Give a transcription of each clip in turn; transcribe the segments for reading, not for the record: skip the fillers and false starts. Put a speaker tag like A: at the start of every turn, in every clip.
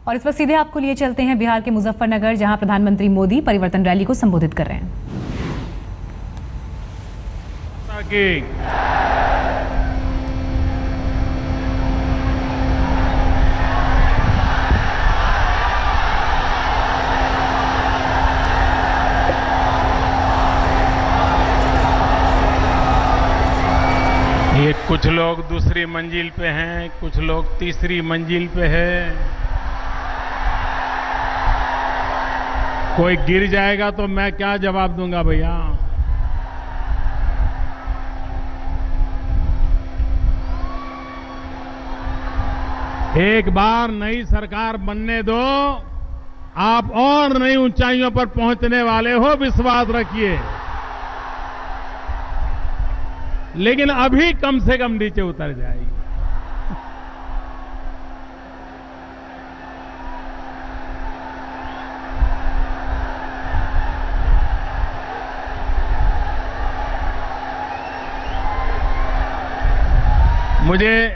A: और इस वक्त सीधे आपको लिए चलते हैं बिहार के मुजफ्फरनगर, जहां प्रधानमंत्री मोदी परिवर्तन रैली को संबोधित कर रहे हैं।
B: ये कुछ लोग दूसरी मंजिल पे हैं, कुछ लोग तीसरी मंजिल पे हैं। कोई गिर जाएगा तो मैं क्या जवाब दूंगा भैया। एक बार नई सरकार बनने दो, आप और नई ऊंचाइयों पर पहुंचने वाले हो, विश्वास रखिए। लेकिन अभी कम से कम नीचे उतर जाएगी।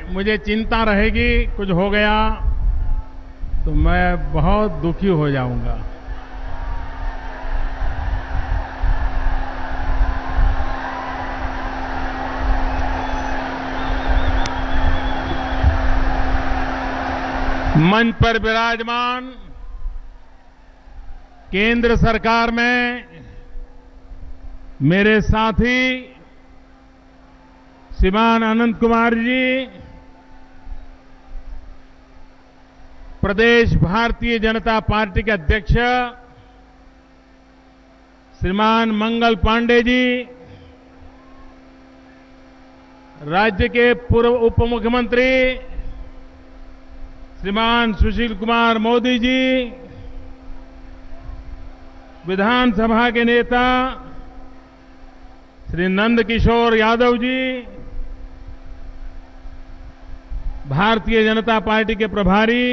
B: मुझे चिंता रहेगी, कुछ हो गया तो मैं बहुत दुखी हो जाऊंगा। मंच पर विराजमान केंद्र सरकार में मेरे साथी श्रीमान अनंत कुमार जी, प्रदेश भारतीय जनता पार्टी के अध्यक्ष श्रीमान मंगल पांडे जी, राज्य के पूर्व उप मुख्यमंत्री श्रीमान सुशील कुमार मोदी जी, विधानसभा के नेता श्री नंद किशोर यादव जी, भारतीय जनता पार्टी के प्रभारी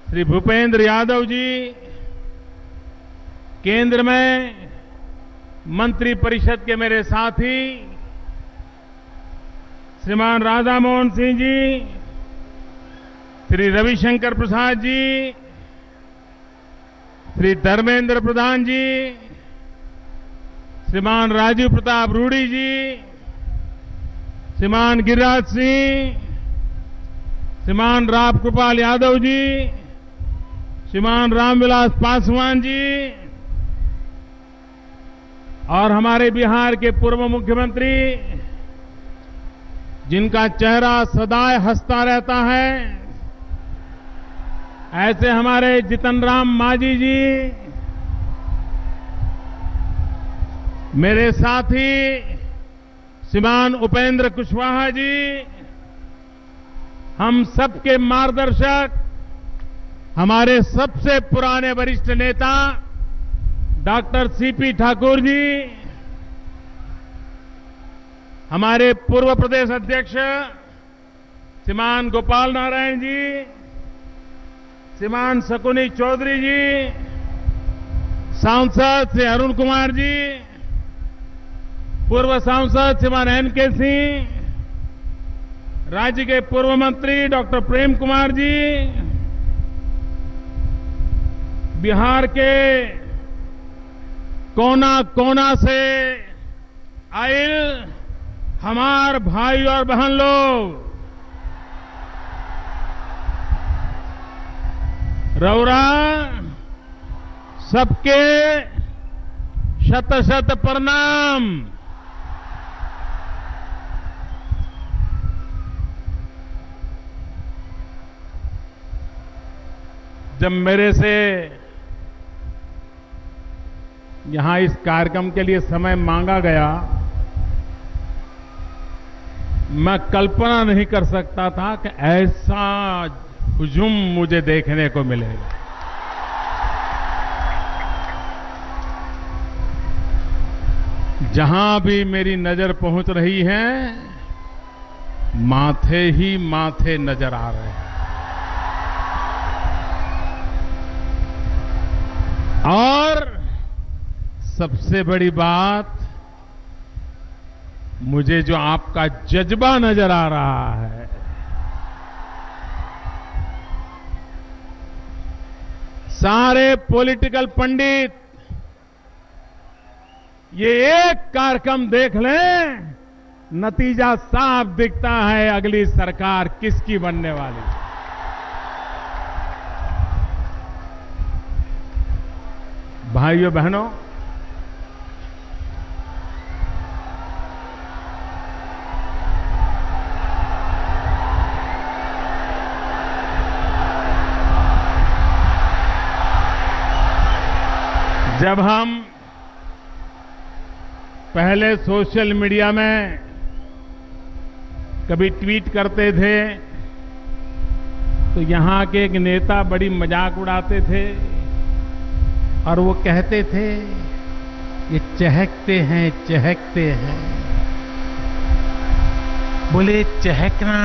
B: श्री भूपेंद्र यादव जी, केंद्र में मंत्री परिषद के मेरे साथी श्रीमान राधा मोहन सिंह जी, श्री रविशंकर प्रसाद जी, श्री धर्मेंद्र प्रधान जी, श्रीमान राजीव प्रताप रूडी जी, श्रीमान गिरिराज सिंह, श्रीमान राम कृपाल यादव जी, श्रीमान रामविलास पासवान जी और हमारे बिहार के पूर्व मुख्यमंत्री जिनका चेहरा सदाए हंसता रहता है, ऐसे हमारे जितन राम मांझी जी, मेरे साथी श्रीमान उपेंद्र कुशवाहा जी, हम सबके मार्गदर्शक हमारे सबसे पुराने वरिष्ठ नेता डॉक्टर सीपी ठाकुर जी, हमारे पूर्व प्रदेश अध्यक्ष श्रीमान गोपाल नारायण जी, श्रीमान शकुनी चौधरी जी, सांसद श्री अरुण कुमार जी, पूर्व सांसद श्रीमान एन.के. सिंह, राज्य के पूर्व मंत्री डॉक्टर प्रेम कुमार जी, बिहार के कोना कोना से आए हमार भाई और बहन लोग, रौरा सबके शत शत प्रणाम। जब मेरे से यहां इस कार्यक्रम के लिए समय मांगा गया, मैं कल्पना नहीं कर सकता था कि ऐसा हुजूम मुझे देखने को मिलेगा। जहां भी मेरी नजर पहुंच रही है, माथे ही माथे नजर आ रहे हैं। और सबसे बड़ी बात, मुझे जो आपका जज्बा नजर आ रहा है, सारे पॉलिटिकल पंडित ये एक कार्यक्रम देख लें, नतीजा साफ दिखता है अगली सरकार किसकी बनने वाली है। भाइयों बहनों, जब हम पहले सोशल मीडिया में कभी ट्वीट करते थे तो यहां के एक नेता बड़ी मजाक उड़ाते थे और वो कहते थे ये चहकते हैं। बोले चहकना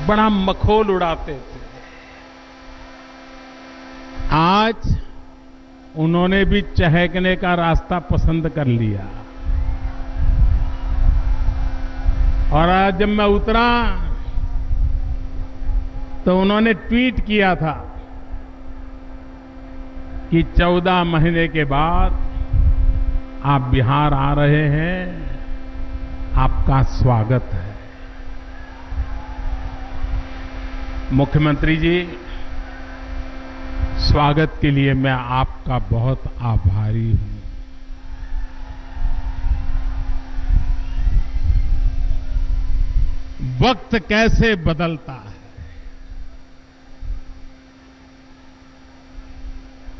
B: बड़ा मखौल उड़ाते थे। आज उन्होंने भी चहकने का रास्ता पसंद कर लिया और आज जब मैं उतरा तो उन्होंने ट्वीट किया था कि 14 महीने के बाद आप बिहार आ रहे हैं, आपका स्वागत है। मुख्यमंत्री जी, स्वागत के लिए मैं आपका बहुत आभारी हूं। वक्त कैसे बदलता है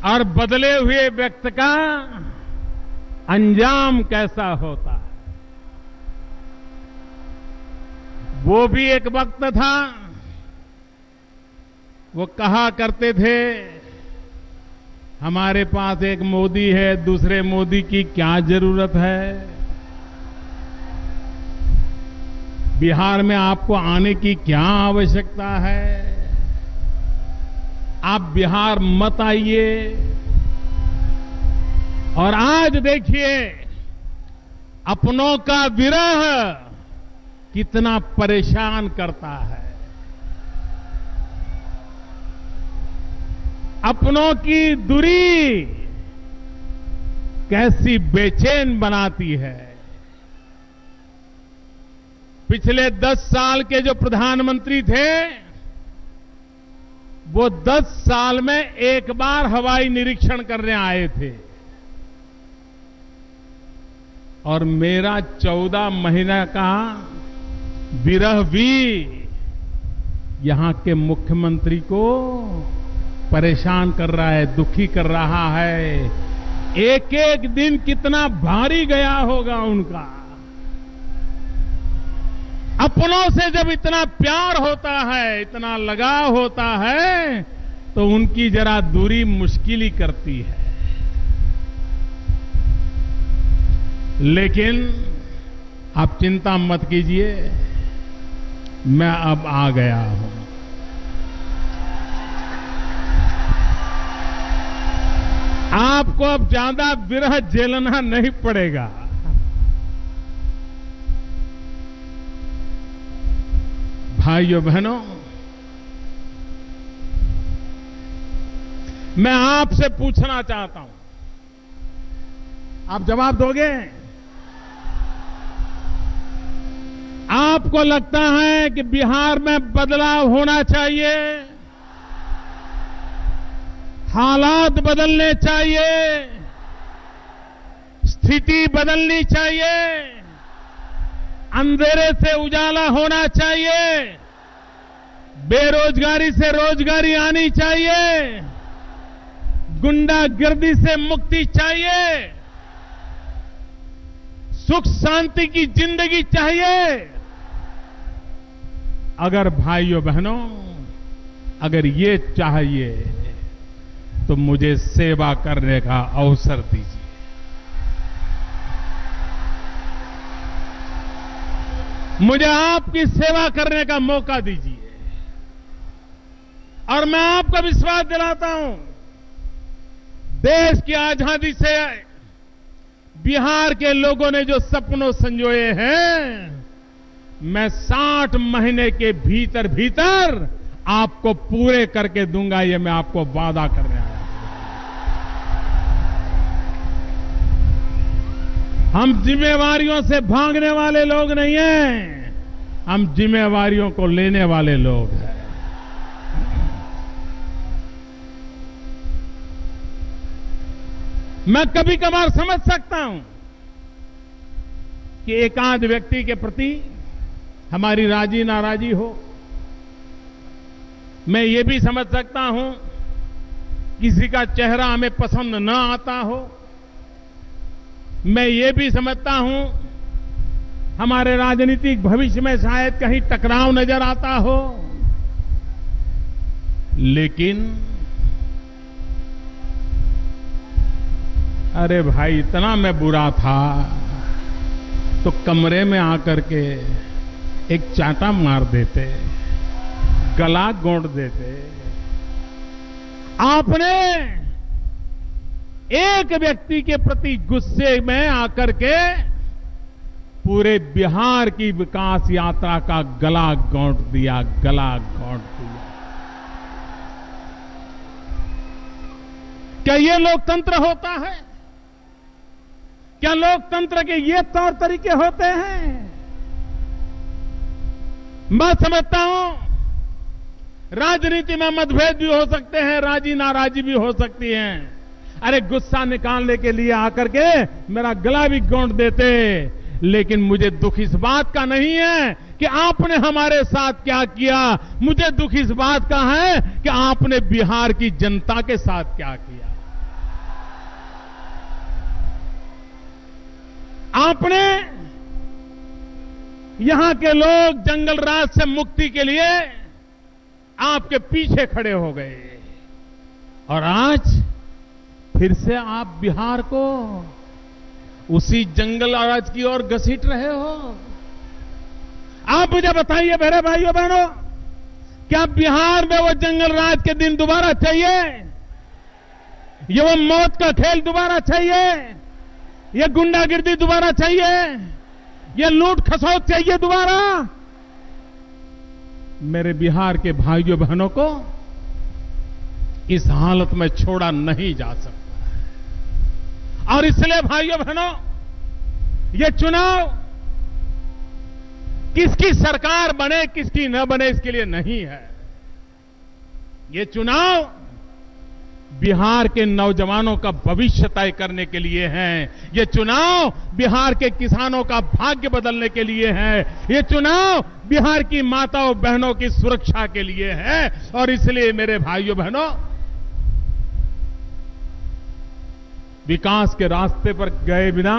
B: और बदले हुए व्यक्ति का अंजाम कैसा होता है। वो भी एक वक्त था, वो कहा करते थे हमारे पास एक मोदी है, दूसरे मोदी की क्या जरूरत है, बिहार में आपको आने की क्या आवश्यकता है, आप बिहार मत आइए। और आज देखिए अपनों का विरह कितना परेशान करता है, अपनों की दूरी कैसी बेचैन बनाती है। पिछले 10 साल के जो प्रधानमंत्री थे वो 10 साल में एक बार हवाई निरीक्षण करने आए थे और मेरा 14 महीना का विरह भी यहां के मुख्यमंत्री को परेशान कर रहा है, दुखी कर रहा है। एक एक दिन कितना भारी गया होगा उनका। अपनों से जब इतना प्यार होता है, इतना लगाव होता है, तो उनकी जरा दूरी मुश्किल ही करती है। लेकिन आप चिंता मत कीजिए, मैं अब आ गया हूं। आपको अब ज्यादा विरह झेलना नहीं पड़ेगा। भाइयों बहनों, मैं आपसे पूछना चाहता हूं, आप जवाब दोगे? आपको लगता है कि बिहार में बदलाव होना चाहिए, हालात बदलने चाहिए, स्थिति बदलनी चाहिए, अंधेरे से उजाला होना चाहिए, बेरोजगारी से रोजगारी आनी चाहिए, गुंडागर्दी से मुक्ति चाहिए, सुख शांति की जिंदगी चाहिए? अगर भाइयों बहनों, अगर ये चाहिए तो मुझे सेवा करने का अवसर दीजिए। मुझे आपकी सेवा करने का मौका दीजिए और मैं आपको विश्वास दिलाता हूं, देश की आजादी से बिहार के लोगों ने जो सपनों संजोए हैं, मैं 60 महीने के भीतर भीतर आपको पूरे करके दूंगा, ये मैं आपको वादा करने आया हूं। हम जिम्मेवारियों से भागने वाले लोग नहीं हैं, हम जिम्मेवारियों को लेने वाले लोग हैं। मैं कभी कभार समझ सकता हूं कि एकाध व्यक्ति के प्रति हमारी राजी नाराजी हो। मैं ये भी समझ सकता हूं किसी का चेहरा हमें पसंद न आता हो। मैं ये भी समझता हूं हमारे राजनीतिक भविष्य में शायद कहीं टकराव नजर आता हो। लेकिन अरे भाई, इतना मैं बुरा था तो कमरे में आकर के एक चांटा मार देते, गला घोंट देते। आपने एक व्यक्ति के प्रति गुस्से में आकर के पूरे बिहार की विकास यात्रा का गला घोंट दिया, गला घोंट दिया। क्या ये लोकतंत्र होता है? क्या लोकतंत्र के ये तौर तरीके होते हैं? मैं समझता हूं राजनीति में मतभेद भी हो सकते हैं, राजी नाराजी भी हो सकती हैं। अरे गुस्सा निकालने के लिए आकर के मेरा गला भी घोंट देते। लेकिन मुझे दुख इस बात का नहीं है कि आपने हमारे साथ क्या किया, मुझे दुख इस बात का है कि आपने बिहार की जनता के साथ क्या किया। आपने यहां के लोग जंगल राज से मुक्ति के लिए आपके पीछे खड़े हो गए और आज फिर से आप बिहार को उसी जंगल राज की ओर घसीट रहे हो। आप मुझे बताइए मेरे भाइयों बहनों, क्या बिहार में वो जंगल राज के दिन दोबारा चाहिए? ये वो मौत का खेल दोबारा चाहिए? ये गुंडागिर्दी दोबारा चाहिए? ये लूट खसोट चाहिए दोबारा? मेरे बिहार के भाइयों बहनों को इस हालत में छोड़ा नहीं जा सकता। और इसलिए भाइयों बहनों, ये चुनाव किसकी सरकार बने किसकी न बने इसके लिए नहीं है। ये चुनाव बिहार के नौजवानों का भविष्य तय करने के लिए है। ये चुनाव बिहार के किसानों का भाग्य बदलने के लिए है। ये चुनाव बिहार की माताओं बहनों की सुरक्षा के लिए है। और इसलिए मेरे भाइयों बहनों, विकास के रास्ते पर गए बिना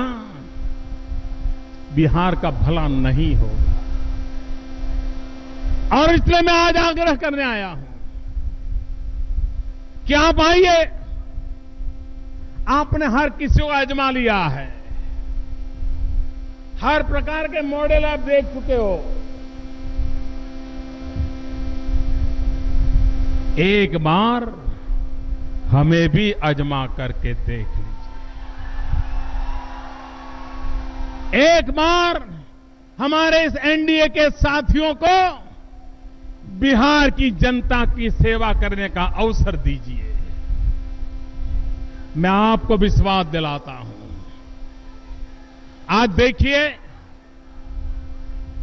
B: बिहार का भला नहीं होगा। और इसलिए मैं आज आग्रह करने आया हूं कि आप आइए। आपने हर किसी को आजमा लिया है, हर प्रकार के मॉडल आप देख चुके हो। एक बार हमें भी आजमा करके देख लीजिए। एक बार हमारे इस एनडीए के साथियों को बिहार की जनता की सेवा करने का अवसर दीजिए। मैं आपको विश्वास दिलाता हूं। आज देखिए,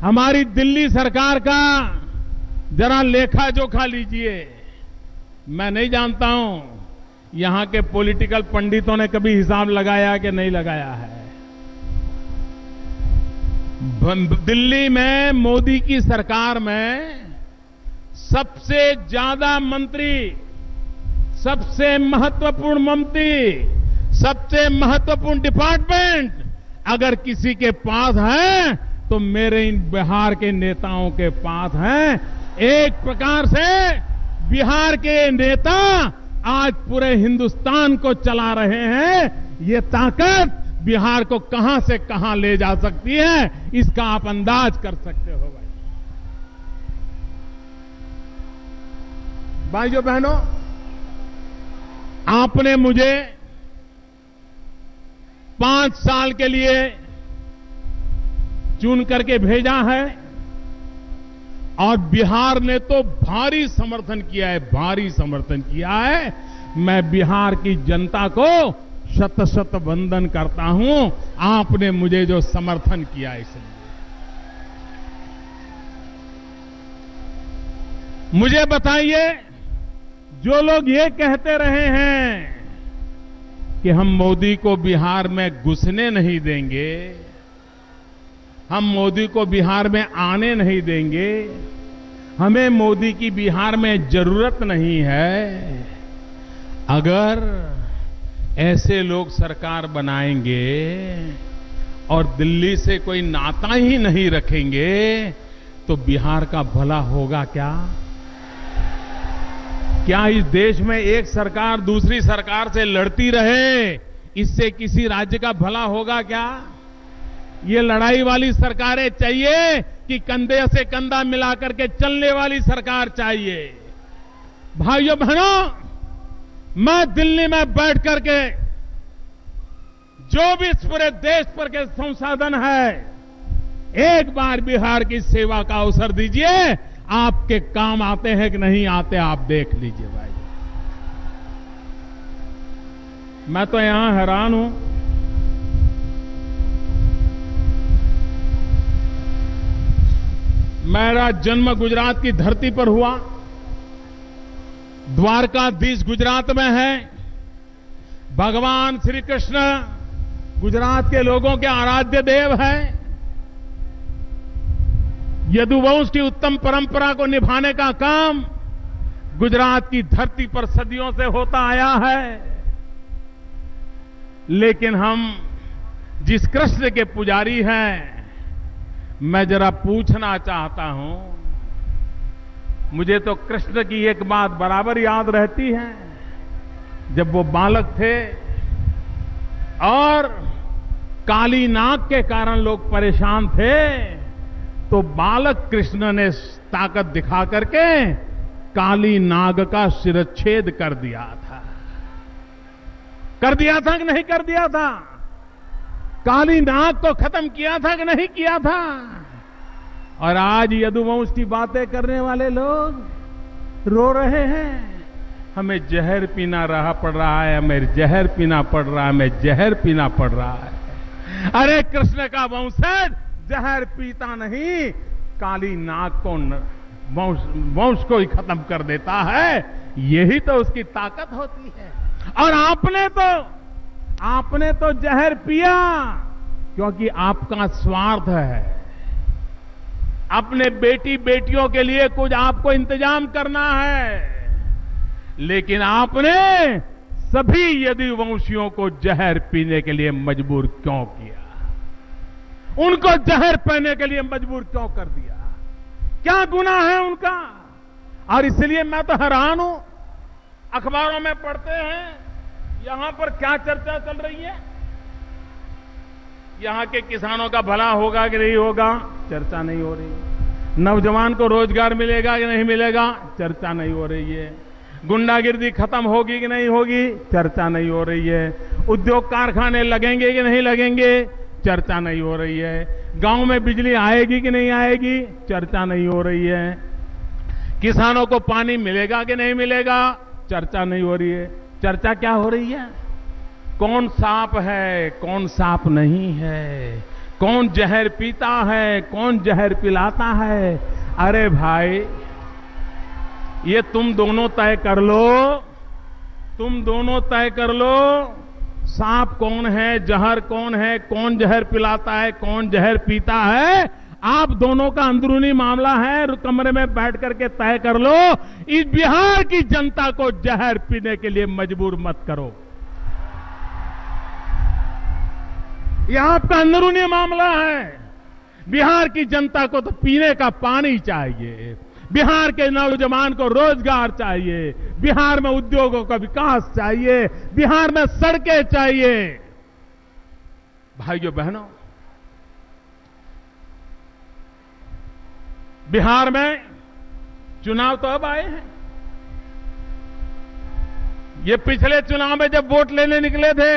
B: हमारी दिल्ली सरकार का जरा लेखा जोखा लीजिए। मैं नहीं जानता हूं यहां के पॉलिटिकल पंडितों ने कभी हिसाब लगाया कि नहीं लगाया है। दिल्ली में मोदी की सरकार में सबसे ज्यादा मंत्री, सबसे महत्वपूर्ण मंत्री, सबसे महत्वपूर्ण डिपार्टमेंट अगर किसी के पास है तो मेरे इन बिहार के नेताओं के पास है। एक प्रकार से बिहार के नेता आज पूरे हिंदुस्तान को चला रहे हैं। ये ताकत बिहार को कहां से कहां ले जा सकती है, इसका आप अंदाज कर सकते हो। भाइयों बहनों, आपने मुझे 5 साल के लिए चुन करके भेजा है और बिहार ने तो भारी समर्थन किया है, भारी समर्थन किया है। मैं बिहार की जनता को शत शत वंदन करता हूं, आपने मुझे जो समर्थन किया इसलिए। मुझे बताइए, जो लोग ये कहते रहे हैं कि हम मोदी को बिहार में घुसने नहीं देंगे, हम मोदी को बिहार में आने नहीं देंगे, हमें मोदी की बिहार में जरूरत नहीं है, अगर ऐसे लोग सरकार बनाएंगे और दिल्ली से कोई नाता ही नहीं रखेंगे तो बिहार का भला होगा क्या? क्या इस देश में एक सरकार दूसरी सरकार से लड़ती रहे, इससे किसी राज्य का भला होगा क्या? ये लड़ाई वाली सरकारें चाहिए कि कंधे से कंधा मिलाकर के चलने वाली सरकार चाहिए। भाइयों बहनों, मैं दिल्ली में बैठ करके जो भी इस पूरे देश पर के संसाधन है, एक बार बिहार की सेवा का अवसर दीजिए, आपके काम आते हैं कि नहीं आते आप देख लीजिए भाई। मैं तो यहां हैरान हूं, मेरा जन्म गुजरात की धरती पर हुआ, द्वारकाधीश गुजरात में है, भगवान श्री कृष्ण गुजरात के लोगों के आराध्य देव हैं। यदुवंश की उत्तम परंपरा को निभाने का काम गुजरात की धरती पर सदियों से होता आया है। लेकिन हम जिस कृष्ण के पुजारी हैं, मैं जरा पूछना चाहता हूं, मुझे तो कृष्ण की एक बात बराबर याद रहती है। जब वो बालक थे और काली नाग के कारण लोग परेशान थे, तो बालक कृष्ण ने ताकत दिखा करके काली नाग का शिरच्छेद कर दिया था। कर दिया था कि नहीं कर दिया था? काली नाग को खत्म किया था कि नहीं किया था? और आज यदुवंश की बातें करने वाले लोग रो रहे हैं, हमें जहर पीना पड़ रहा है, हमें जहर पीना पड़ रहा है, हमें जहर पीना पड़ रहा है। अरे कृष्ण का वंशज जहर पीता नहीं, काली नाग को वंश को ही खत्म कर देता है। यही तो उसकी ताकत होती है। और आपने तो जहर पिया क्योंकि आपका स्वार्थ है। अपने बेटी बेटियों के लिए कुछ आपको इंतजाम करना है, लेकिन आपने सभी यदुवंशियों को जहर पीने के लिए मजबूर क्यों किया? उनको जहर पीने के लिए मजबूर क्यों कर दिया? क्या गुनाह है उनका? और इसलिए मैं तो हैरान हूं, अखबारों में पढ़ते हैं यहां पर क्या चर्चा चल रही है, यहां के किसानों का भला होगा कि नहीं होगा, चर्चा नहीं हो रही। नौजवान को रोजगार मिलेगा कि नहीं मिलेगा, चर्चा नहीं हो रही है। गुंडागिर्दी खत्म होगी कि नहीं होगी, चर्चा नहीं हो रही है। उद्योग कारखाने लगेंगे कि नहीं लगेंगे, चर्चा नहीं हो रही है। गांव में बिजली आएगी कि नहीं आएगी, चर्चा नहीं हो रही है। किसानों को पानी मिलेगा कि नहीं मिलेगा, चर्चा नहीं हो रही है। चर्चा क्या हो रही है? कौन सांप है, कौन सांप नहीं है, कौन जहर पीता है, कौन जहर पिलाता है। अरे भाई, ये तुम दोनों तय कर लो, तुम दोनों तय कर लो, सांप कौन है, जहर कौन है, कौन जहर पिलाता है, कौन जहर पीता है। आप दोनों का अंदरूनी मामला है, कमरे में बैठ करके तय कर लो। इस बिहार की जनता को जहर पीने के लिए मजबूर मत करो। यह आपका अंदरूनी मामला है। बिहार की जनता को तो पीने का पानी चाहिए, बिहार के नौजवान को रोजगार चाहिए, बिहार में उद्योगों का विकास चाहिए, बिहार में सड़कें चाहिए। भाइयों बहनों, बिहार में चुनाव तो अब आए हैं। ये पिछले चुनाव में जब वोट लेने निकले थे,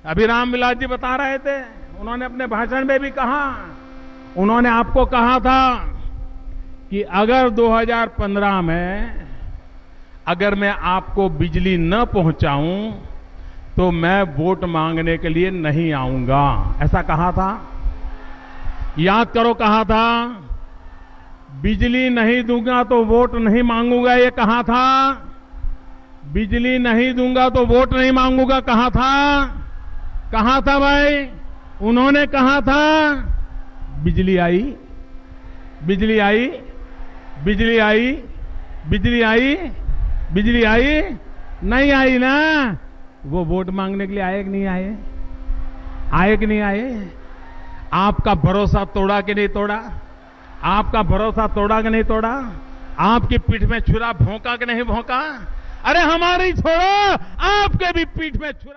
B: अभी रामविलास जी बता रहे थे, उन्होंने अपने भाषण में भी कहा, उन्होंने आपको कहा था कि अगर 2015 में अगर मैं आपको बिजली न पहुंचाऊं तो मैं वोट मांगने के लिए नहीं आऊंगा, ऐसा कहा था। याद करो, कहा था बिजली नहीं दूंगा तो वोट नहीं मांगूंगा, ये कहा था। बिजली नहीं दूंगा तो वोट नहीं मांगूंगा, कहा था भाई, उन्होंने कहा था। बिजली आई, बिजली आई, बिजली आई, बिजली आई, बिजली आई, नहीं आई ना। वो वोट मांगने के लिए आए कि नहीं आए? आए कि नहीं आए? आपका भरोसा तोड़ा कि नहीं तोड़ा? आपका भरोसा तोड़ा कि नहीं तोड़ा? आपकी पीठ में छुरा भोंका कि नहीं भोंका? अरे हमारी छोड़ो, आपके भी पीठ में छुरा